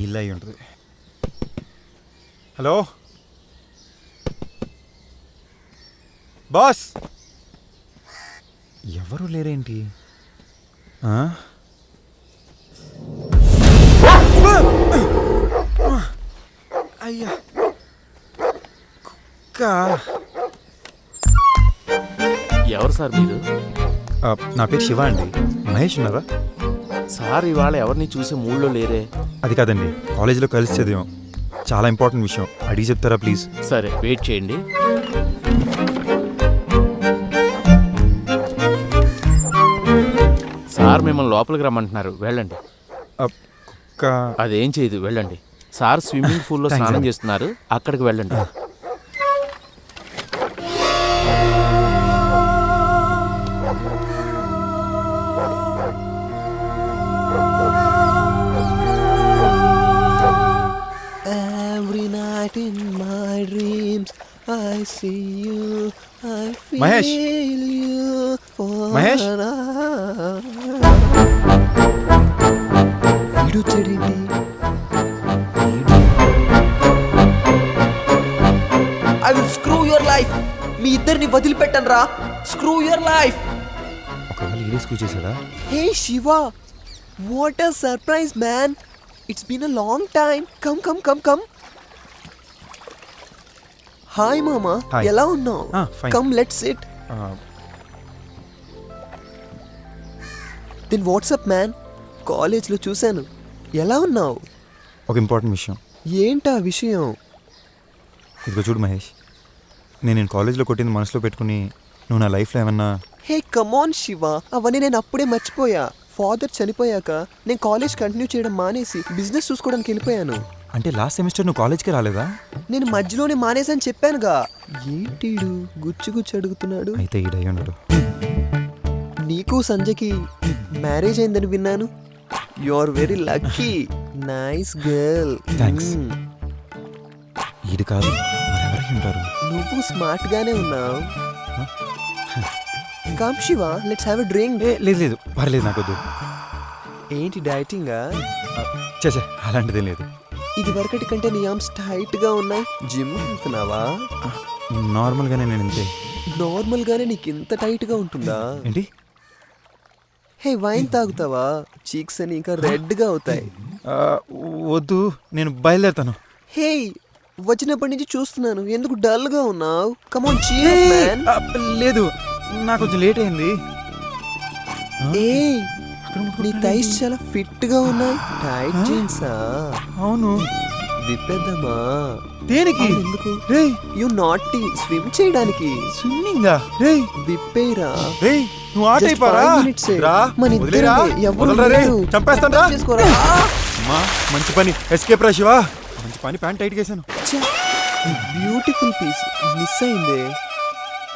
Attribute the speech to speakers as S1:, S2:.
S1: వీళ్ళ అయి ఉంటుంది. హలో బాస్, ఎవరు లేరేంటి? అయ్యా కుక్క.
S2: ఎవరు సార్ మీరు?
S1: నా పేరు శివ అండి. మహేష్ ఉన్నారా?
S2: సార్ ఇవాళ ఎవరిని చూసే మూడ్లో లేరే.
S1: అది కాదండి, కాలేజీలో కలిసి చదివాం. చాలా ఇంపార్టెంట్ విషయం, అడిగి చెప్తారా ప్లీజ్?
S2: సరే వెయిట్ చేయండి. సార్ మిమ్మల్ని లోపలికి రమ్మంటున్నారు, వెళ్ళండి.
S1: కుక్క
S2: అదేం చేయదు, వెళ్ళండి. సార్ స్విమ్మింగ్ పూల్లో స్నానం చేస్తున్నారు, అక్కడికి వెళ్ళండి.
S3: Every night in my dreams I see you, I feel
S1: Mahesh.
S3: you
S1: Mahesh.
S3: వీడు చెడేంటి? I will screw your life. మీ ఇద్దరిని వదిలిపెట్టను రా. Screw your life.
S1: ఒకవేళ ఈడే స్కూల్ చేశాడా?
S3: Hey Shiva, what a surprise man. It's been a long time. Come. Hi mama.
S1: Hi.
S3: ఎలా ఉన్నావు?
S1: Fine.
S3: Come, let's sit. Then what's up man? కాలేజ్లో చూశాను. ఎలా ఉన్నావు?
S1: ఒక ఇంపార్టెంట్ విషయం.
S3: ఏంటా విషయం?
S1: ఇదిగో చూడు మహేష్, నేను కాలేజ్లో కొట్టింది మనసులో పెట్టుకుని నువ్వు నా లైఫ్లో ఏమన్నా...
S3: హే కమాన్ శివ, అవన్నీ నేను అప్పుడే మర్చిపోయా. ఫాదర్ చనిపోయాక నేను కాలేజ్ కంటిన్యూ చేయడం మానేసి బిజినెస్ చూసుకోవడానికి వెళ్ళిపోయాను.
S1: అంటే లాస్ట్ సెమిస్టర్ నువ్వు కాలేజ్కి రాలేదా?
S3: నేను మధ్యలోనే మానేసని చెప్పానుగా. ఏంటీడు గుచ్చి అడుగుతున్నాడు?
S1: అయితే ఈడై ఉన్నాడు.
S3: నీకు సంజయ్కి మ్యారేజ్ అయిందని విన్నాను. You are very lucky. Nice girl.
S1: Thanks. ఈడు కాదు, మరెవరై ఉంటారు?
S3: నువ్వు స్మార్ట్ గానే ఉన్నావు. Come Shiva, let's have a drink.
S1: లేదు పర్లేదు, నాకొద్దు.
S3: ఏంటి డైటింగా?
S1: చేసే అలాంటిదేం లేదు.
S3: ఇది వరకటి కంటే నీ ఆర్మ్స్ టైట్ గా ఉన్నాయి. జిమ్ వెళ్తున్నావా?
S1: నార్మల్గానే నేను ఇంతే.
S3: నార్మల్ గానే నీకు ఇంత టైట్ గా ఉంటుందా?
S1: ఏంటి?
S3: హే వైన్ తాగుతావా? చీక్స్ అని ఇంకా రెడ్ గా అవుతాయి.
S1: వద్దు, నేను బయలుదేరుతాను.
S3: హే, వచ్చినప్పటి నుంచి చూస్తున్నాను, ఎందుకు డల్ గా ఉన్నావు? Come on cheer man.
S1: లేదు, నాకు కొంచెం లేట్ అయింది.
S3: ఏ నీ థైస్ చాలా ఫిట్ గా ఉన్నాయి. టైట్ జీన్సా?
S1: అవును.
S3: విప్పేద్దామా?
S1: దేనికి?
S3: ఎందుకు?
S1: రేయ్,
S3: యు నాటీ, స్విమ్ చేయడానికి.
S1: స్విమ్మింగా? రేయ్
S3: విప్పేరా.
S1: రేయ్, నువ్వు ఆట
S3: Just
S1: అయిపోరా?
S3: 5 minutes ఏ.
S1: రా,
S3: మన
S1: వదిలేరా?
S3: ఇద్దరిని ఎవరు
S1: వదలరా రేయ్,
S3: లేరు.
S1: చంపేస్తాను రా.
S3: చేసుకోరా.
S1: అమ్మా, మంచి పని, ఎస్కేప్ రా శివ. మంచి పని, ప్యాంట్ టైట్ చేశాను.
S3: బ్యూటిఫుల్ పీస్ మిస్ అయిందే.